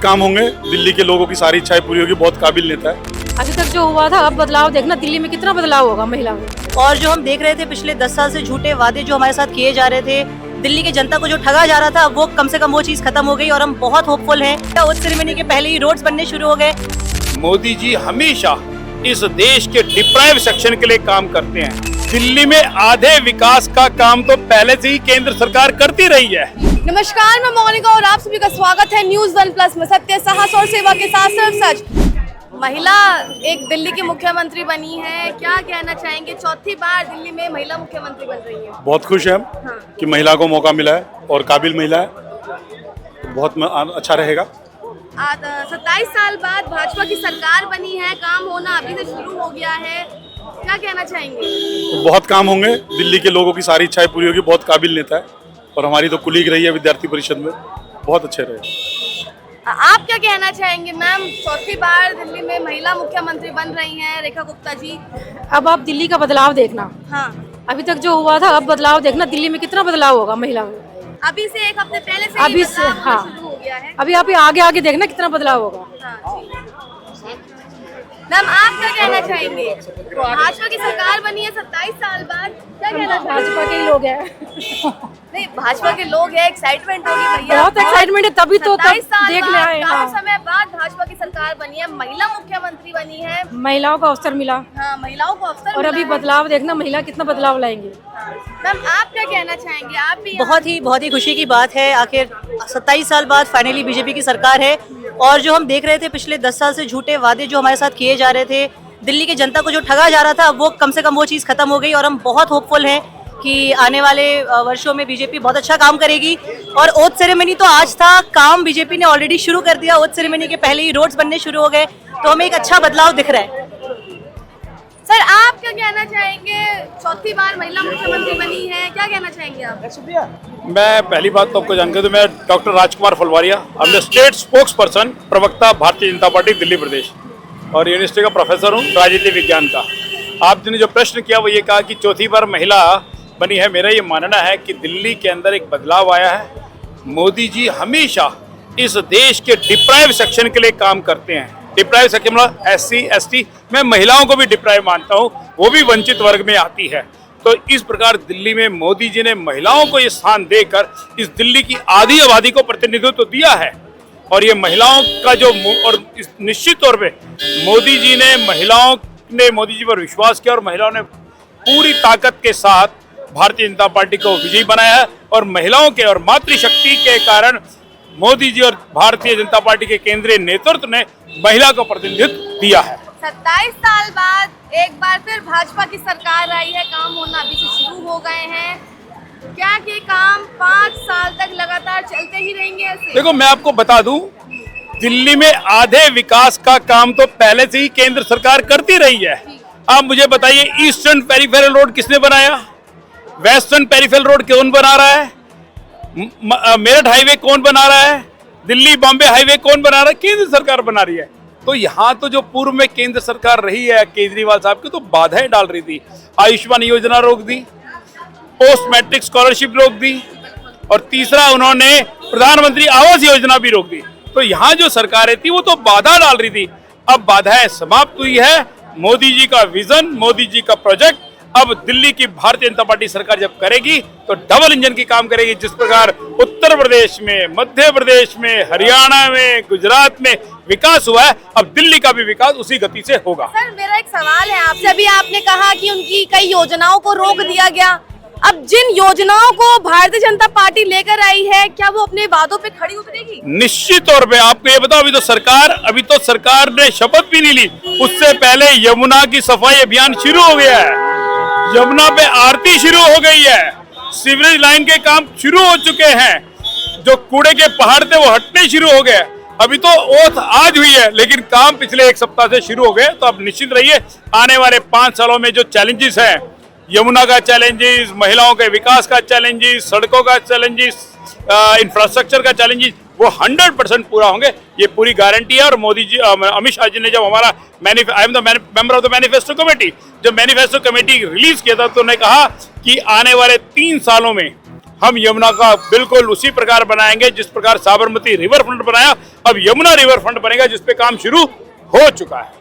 काम होंगे, दिल्ली के लोगों की सारी इच्छाएं पूरी होगी। बहुत काबिल नेता है। अभी तक जो हुआ था, अब बदलाव देखना दिल्ली में कितना बदलाव होगा महिला में। और जो हम देख रहे थे पिछले 10 साल से झूठे वादे जो हमारे साथ किए जा रहे थे, दिल्ली की जनता को जो ठगा जा रहा था, वो कम से कम वो चीज खत्म हो गई और हम बहुत होपफुल हैं। ओथ सेरेमनी के पहले ही रोड्स बनने शुरू हो गए। मोदी जी हमेशा इस देश के डिप्राइव सेक्शन के लिए काम करते हैं। दिल्ली में आधे विकास का काम तो पहले से ही केंद्र सरकार करती रही है। नमस्कार, मैं मोनिका और आप सभी का स्वागत है न्यूज 1+ में। सत्य, साहस और सेवा के साथ सिर्फ सच। महिला एक दिल्ली की मुख्यमंत्री बनी है, क्या कहना चाहेंगे? चौथी बार दिल्ली में महिला मुख्यमंत्री बन रही है। बहुत खुश हैं हम कि महिला को मौका मिला है और काबिल महिला है। बहुत अच्छा रहेगा। 27 साल बाद भाजपा की सरकार बनी है, काम होना अभी से शुरू हो गया है, क्या कहना चाहेंगे? बहुत काम होंगे, दिल्ली के लोगों की सारी इच्छाएं पूरी होगी। बहुत काबिल नेता है और हमारी तो कुलीग रही है विद्यार्थी परिषद में। बहुत अच्छे रहे। आप क्या कहना चाहेंगे मैम? चौथी बार दिल्ली में महिला मुख्यमंत्री बन रही हैं रेखा गुप्ता जी। अब आप दिल्ली का बदलाव देखना। हाँ, अभी तक जो हुआ था, अब बदलाव देखना दिल्ली में कितना बदलाव होगा महिला में। अभी से एक हफ्ते पहले से अभी से हाँ, शुरू हो गया है। अभी आप आगे आगे देखना कितना बदलाव होगा। हाँ, मैम आप क्या कहना चाहेंगे? भाजपा की सरकार बनी है 27 साल बाद, क्या कहना चाहेंगे? भाजपा के ही लोग हैं। नहीं, भाजपा के लोग हैं, एक्साइटमेंट होगी भैया। बहुत एक्साइटमेंट है, तभी तो 27 साल देखने आए। काफी हाँ, समय बाद भाजपा की सरकार बनी है, महिला मुख्यमंत्री बनी है। महिलाओं को अवसर मिला। हाँ, महिलाओं को अवसर और अभी मिला है। बदलाव देखना, महिला कितना बदलाव लाएंगे। मैम आप क्या कहना चाहेंगे? आप भी बहुत ही खुशी की बात है। आखिर 27 साल बाद फाइनली बीजेपी की सरकार है। और जो हम देख रहे थे पिछले 10 साल से झूठे वादे जो हमारे साथ किए जा रहे थे, दिल्ली की जनता को जो ठगा जा रहा था, वो कम से कम वो चीज़ खत्म हो गई और हम बहुत होपफुल हैं कि आने वाले वर्षों में बीजेपी बहुत अच्छा काम करेगी। और ओथ सेरेमनी तो आज था, काम बीजेपी ने ऑलरेडी शुरू कर दिया। ओथ सेरेमनी के पहले ही रोड्स बनने शुरू हो गए, तो हमें एक अच्छा बदलाव दिख रहा है। सर आप क्या कहना चाहेंगे? चौथी बार महिला मुख्यमंत्री बनी है, क्या कहना चाहेंगे आप? मैं पहली बात तो आपको जानकर दूं, मैं doctor Rajkumar Phalwaria, I am the state spokesperson, प्रवक्ता भारतीय जनता पार्टी दिल्ली प्रदेश, और यूनिवर्सिटी का प्रोफेसर हूँ राजनीति विज्ञान का। आपने जो प्रश्न किया वो ये कहा कि चौथी बार महिला बनी है। मेरा ये मानना है कि दिल्ली के अंदर एक बदलाव आया है। मोदी जी हमेशा इस देश के डिप्राइव सेक्शन के लिए काम करते हैं। डिप्राइव सेक्शन मतलब SC ST, मैं महिलाओं को भी डिप्राइव मानता हूँ, वो भी वंचित वर्ग में आती है। तो इस प्रकार दिल्ली में मोदी जी ने महिलाओं को ये स्थान देकर इस दिल्ली की आधी आबादी को प्रतिनिधित्व तो दिया है। और ये महिलाओं का जो और निश्चित तौर पे महिलाओं ने मोदी जी पर विश्वास किया और महिलाओं ने पूरी ताकत के साथ भारतीय जनता पार्टी को विजयी बनाया है। और महिलाओं के और मातृशक्ति के कारण मोदी जी और भारतीय जनता पार्टी के केंद्रीय नेतृत्व ने महिला को प्रतिनिधित्व दिया है। 27 साल बाद एक बार फिर भाजपा की सरकार आई है, काम होना अभी से शुरू हो गए हैं, क्या कि काम 5 साल तक लगातार चलते ही रहेंगे ऐसे? देखो मैं आपको बता दूं, दिल्ली में आधे विकास का काम तो पहले से ही केंद्र सरकार करती रही है। आप मुझे बताइए, ईस्टर्न पेरिफेरल रोड किसने बनाया? वेस्टर्न पेरिफेरल रोड कौन बना रहा है? मेरठ हाईवे कौन बना रहा है? दिल्ली बॉम्बे हाईवे कौन बना रहा है? केंद्र सरकार बना रही है। तो यहाँ तो जो पूर्व में केंद्र सरकार रही है केजरीवाल साहब की, तो बाधाएं डाल रही थी। आयुष्मान योजना रोक दी, पोस्ट मैट्रिक स्कॉलरशिप रोक दी, और तीसरा उन्होंने प्रधानमंत्री आवास योजना भी रोक दी। तो यहाँ जो सरकारें थी वो तो बाधा डाल रही थी। अब बाधाएं समाप्त हुई है। मोदी जी का विजन, मोदी जी का प्रोजेक्ट अब दिल्ली की भारतीय जनता पार्टी सरकार जब करेगी तो डबल इंजन की काम करेगी। जिस प्रकार उत्तर प्रदेश में, मध्य प्रदेश में, हरियाणा में, गुजरात में विकास हुआ है, अब दिल्ली का भी विकास उसी गति से होगा। सर मेरा एक सवाल है आपसे, अभी आपने कहा कि उनकी कई योजनाओं को रोक दिया गया, अब जिन योजनाओं को भारतीय जनता पार्टी लेकर आई है, क्या वो अपने वादों पे खड़ी उतरेगी? निश्चित तौर पे। आपको ये बताओ, अभी तो सरकार ने शपथ भी नहीं ली, उससे पहले यमुना की सफाई अभियान शुरू हो गया है। यमुना पे आरती शुरू हो गई है, सीवरेज लाइन के काम शुरू हो चुके हैं, जो कूड़े के पहाड़ थे वो हटने शुरू हो गए। अभी तो ओथ आज हुई है, लेकिन काम पिछले एक सप्ताह से शुरू हो गए। तो अब निश्चित रहिए, आने वाले 5 सालों में जो चैलेंजेस हैं, यमुना का चैलेंजेस, महिलाओं के विकास का चैलेंजेस, सड़कों का चैलेंजेस, इंफ्रास्ट्रक्चर का चैलेंजेस, वो 100% पूरा होंगे, ये पूरी गारंटी है। और मोदी जी, अमित शाह जी ने जब हमारा आई am the member of the manifesto committee, जब मैनिफेस्टो कमेटी रिलीज किया था तो उन्होंने कहा कि आने वाले 3 सालों में हम यमुना का बिल्कुल उसी प्रकार बनाएंगे जिस प्रकार साबरमती रिवर फ्रंट बनाया, अब यमुना रिवर फ्रंट बनेगा जिस पे काम शुरू हो चुका है।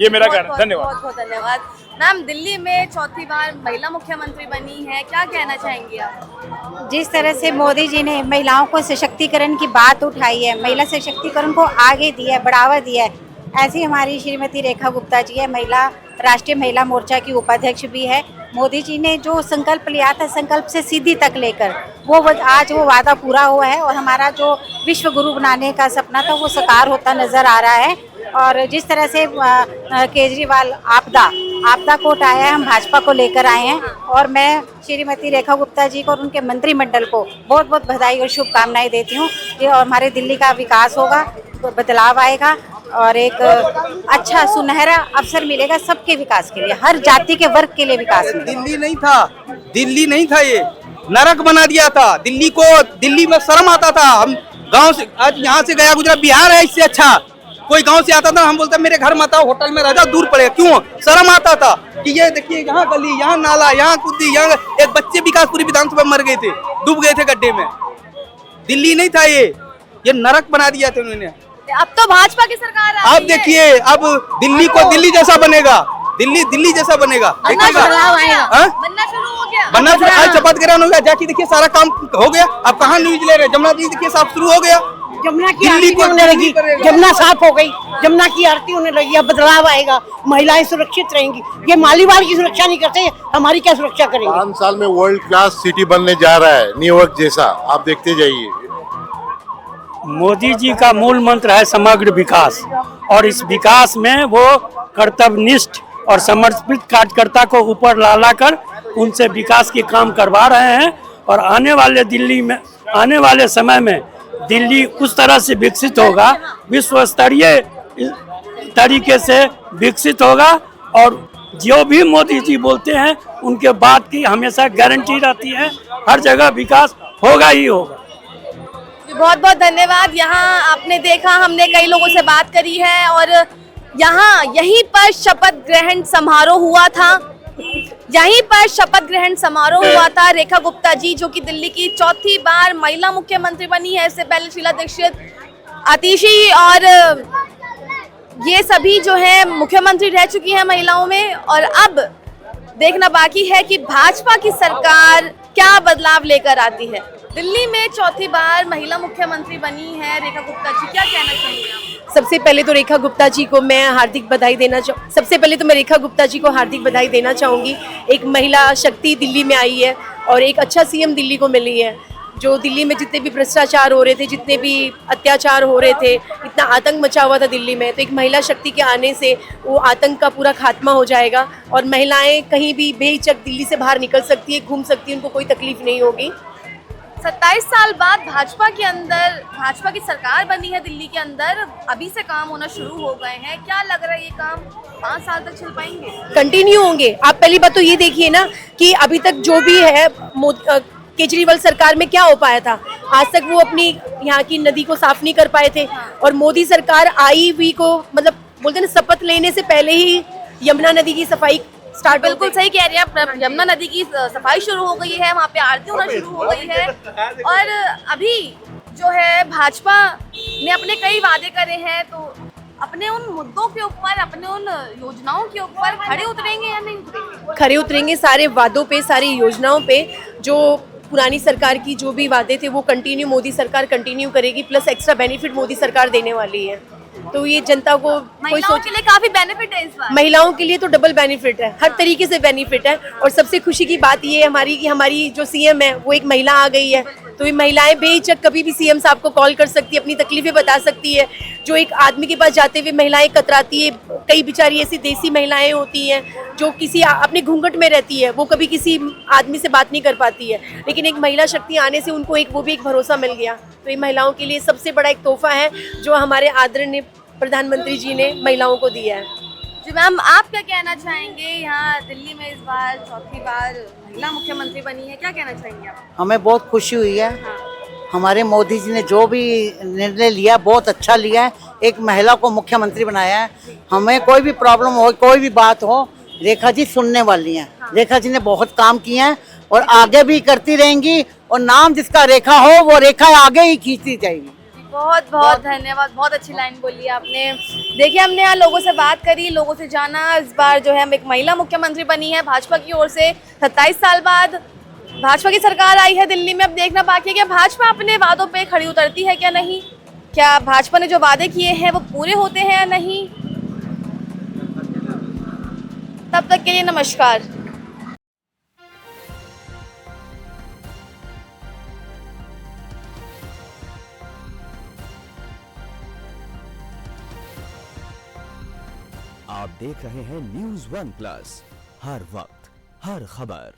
ये मेरा कहना। धन्यवाद। बहुत बहुत धन्यवाद। मैम, दिल्ली में चौथी बार महिला मुख्यमंत्री बनी है, क्या कहना चाहेंगी आप? जिस तरह से मोदी जी ने महिलाओं को सशक्तिकरण की बात उठाई है, महिला सशक्तिकरण को आगे दिया है, बढ़ावा दिया है, ऐसी हमारी श्रीमती रेखा गुप्ता जी है, महिला राष्ट्रीय महिला मोर्चा की उपाध्यक्ष भी है। मोदी जी ने जो संकल्प लिया था, संकल्प से सिद्धि तक लेकर आज वो वादा पूरा हुआ है और हमारा जो विश्व गुरु बनाने का सपना था वो साकार होता नजर आ रहा है। और जिस तरह से केजरीवाल आपदा को उठाया है, हम भाजपा को लेकर आए हैं और मैं श्रीमती रेखा गुप्ता जी को और उनके मंत्रिमंडल को बहुत बहुत बधाई और शुभकामनाएं देती हूँ। ये और हमारे दिल्ली का विकास होगा, बदलाव आएगा और एक अच्छा सुनहरा अवसर मिलेगा सबके विकास के लिए, हर जाति के वर्ग के लिए विकास मिलेगा। दिल्ली नहीं था, ये नरक बना दिया था दिल्ली को। दिल्ली में शर्म आता था, हम गांव से आज यहाँ से गया गुजरा, बिहार है इससे अच्छा। कोई गांव से आता था, हम बोलते मेरे घर मत आओ, होटल में रह जाओ, दूर पड़ेगा। क्यों? शर्म आता था कि ये देखिए यहाँ गली, यहाँ नाला, यहाँ कुद्दी, यहाँ एक बच्चे विकासपुरी विधानसभा मर गए थे, डूब गए थे गड्ढे में। दिल्ली नहीं था ये नरक बना दिया था उन्होंने। अब तो भाजपा की सरकार आ आप रही है। देखिए अब दिल्ली को दिल्ली जैसा बनेगा, दिल्ली जैसा बनेगा, देखिएगा। बनना शुरू हो गया। बनना शुरू, आज शपथ ग्रहण हो गया, जाके देखिए सारा काम हो गया। अब कहाँ न्यूज ले रहे हैं? जमुना जी देखिए साफ शुरू हो गया, जमुना की आरती होने लगी, जमुना साफ हो गई, जमुना की आरती होने लगी, अब बदलाव आएगा, महिलाएं सुरक्षित रहेंगी। ये मालीवाल की सुरक्षा नहीं करते, हमारी क्या सुरक्षा करेंगे? 5 साल में वर्ल्ड क्लास सिटी बनने जा रहा है, न्यूयॉर्क जैसा, आप देखते जाइए। मोदी जी का मूल मंत्र है समग्र विकास, और इस विकास में वो कर्तव्यनिष्ठ और समर्पित कार्यकर्ता को ऊपर ला कर उनसे विकास के काम करवा रहे हैं। और आने वाले समय में दिल्ली उस तरह से विकसित होगा, विश्व स्तरीय तरीके से विकसित होगा। और जो भी मोदी जी बोलते हैं उनके बात की हमेशा गारंटी रहती है, हर जगह विकास होगा ही होगा। बहुत बहुत धन्यवाद। यहाँ आपने देखा, हमने कई लोगों से बात करी है और यहाँ यहीं पर शपथ ग्रहण समारोह हुआ था। रेखा गुप्ता जी जो कि दिल्ली की चौथी बार महिला मुख्यमंत्री बनी है, इससे पहले शीला दीक्षित, आतिशी और ये सभी जो है मुख्यमंत्री रह चुकी हैं महिलाओं में। और अब देखना बाकी है कि भाजपा की सरकार क्या बदलाव लेकर आती है। दिल्ली में चौथी बार महिला मुख्यमंत्री बनी है रेखा गुप्ता जी, क्या कहना चाहेंगे आप? सबसे पहले तो रेखा गुप्ता जी को मैं हार्दिक बधाई देना चाहूँगी। एक महिला शक्ति दिल्ली में आई है और एक अच्छा सीएम दिल्ली को मिली है। जो दिल्ली में जितने भी भ्रष्टाचार हो रहे थे, जितने भी अत्याचार हो रहे थे, इतना आतंक मचा हुआ था दिल्ली में, तो एक महिला शक्ति के आने से वो आतंक का पूरा खात्मा हो जाएगा और महिलाएं कहीं भी बेहिचक दिल्ली से बाहर निकल सकती है, घूम सकती है, उनको कोई तकलीफ नहीं होगी। 27 साल बाद भाजपा की सरकार बनी है दिल्ली के अंदर, अभी से काम होना शुरू हो गए हैं। क्या लग रहा है ये काम 5 साल तक चल पाएंगे? कंटिन्यू होंगे। आप पहली बात तो ये देखिए ना कि अभी तक जो भी है केजरीवाल सरकार में क्या हो पाया था, आज तक वो अपनी यहाँ की नदी को साफ नहीं कर पाए थे। और मोदी सरकार आई हुई को मतलब बोलते हैं ना, शपथ लेने से पहले ही यमुना नदी की सफाई स्टार्ट। बिल्कुल सही कह रही हैं, यमुना नदी की सफाई शुरू हो गई है, वहाँ पे आरती होना शुरू हो गई है। और अभी जो है भाजपा ने अपने कई वादे करे हैं, तो अपने उन मुद्दों के ऊपर, अपने उन योजनाओं के ऊपर खड़े उतरेंगे या नहीं उतरेंगे? खड़े उतरेंगे सारे वादों पे, सारी योजनाओं पे। जो पुरानी सरकार की जो भी वादे थे वो कंटिन्यू मोदी सरकार कंटिन्यू करेगी, प्लस एक्स्ट्रा बेनिफिट मोदी सरकार देने वाली है। तो ये जनता को महिलाओं के लिए काफी बेनिफिट है इस बार। महिलाओं के लिए तो डबल बेनिफिट है, हर तरीके से बेनिफिट है। और सबसे खुशी की बात ये है हमारी कि हमारी जो सीएम है वो एक महिला आ गई है। तो ये महिलाएं बेहिचक कभी भी सीएम साहब को कॉल कर सकती है, अपनी तकलीफें बता सकती है। जो एक आदमी के पास जाते हुए महिलाएं कतराती है, कई बेचारी ऐसी देसी महिलाएं होती हैं जो किसी अपने घूंघट में रहती है, वो कभी किसी आदमी से बात नहीं कर पाती है, लेकिन एक महिला शक्ति आने से उनको वो भी एक भरोसा मिल गया। तो ये महिलाओं के लिए सबसे बड़ा एक तोहफा है जो हमारे आदरणीय प्रधानमंत्री जी ने महिलाओं को दिया है। जी मैम, आप क्या कहना चाहेंगे? यहाँ दिल्ली में इस बार चौथी बार महिला मुख्यमंत्री बनी है, क्या कहना चाहेंगे आप? हमें बहुत खुशी हुई है। हमारे मोदी जी ने जो भी निर्णय लिया बहुत अच्छा लिया है, एक महिला को मुख्यमंत्री बनाया है। हमें कोई भी प्रॉब्लम हो, कोई भी बात हो, रेखा जी सुनने वाली हैं। रेखा जी ने बहुत काम किए हैं और आगे भी करती रहेंगी और नाम जिसका रेखा हो वो रेखा आगे ही खींचती जाएगी। बहुत बहुत धन्यवाद, बहुत अच्छी लाइन बोली आपने। देखिए हमने यहाँ लोगों से बात करी, लोगों से जाना, इस बार जो है हम एक महिला मुख्यमंत्री बनी है भाजपा की ओर से। 27 साल बाद भाजपा की सरकार आई है दिल्ली में। अब देखना बाकी है कि भाजपा अपने वादों पे खड़ी उतरती है क्या नहीं, क्या भाजपा ने जो वादे किए हैं वो पूरे होते हैं या नहीं। तब तक के लिए नमस्कार। आप देख रहे हैं न्यूज़ 1+, हर वक्त हर खबर।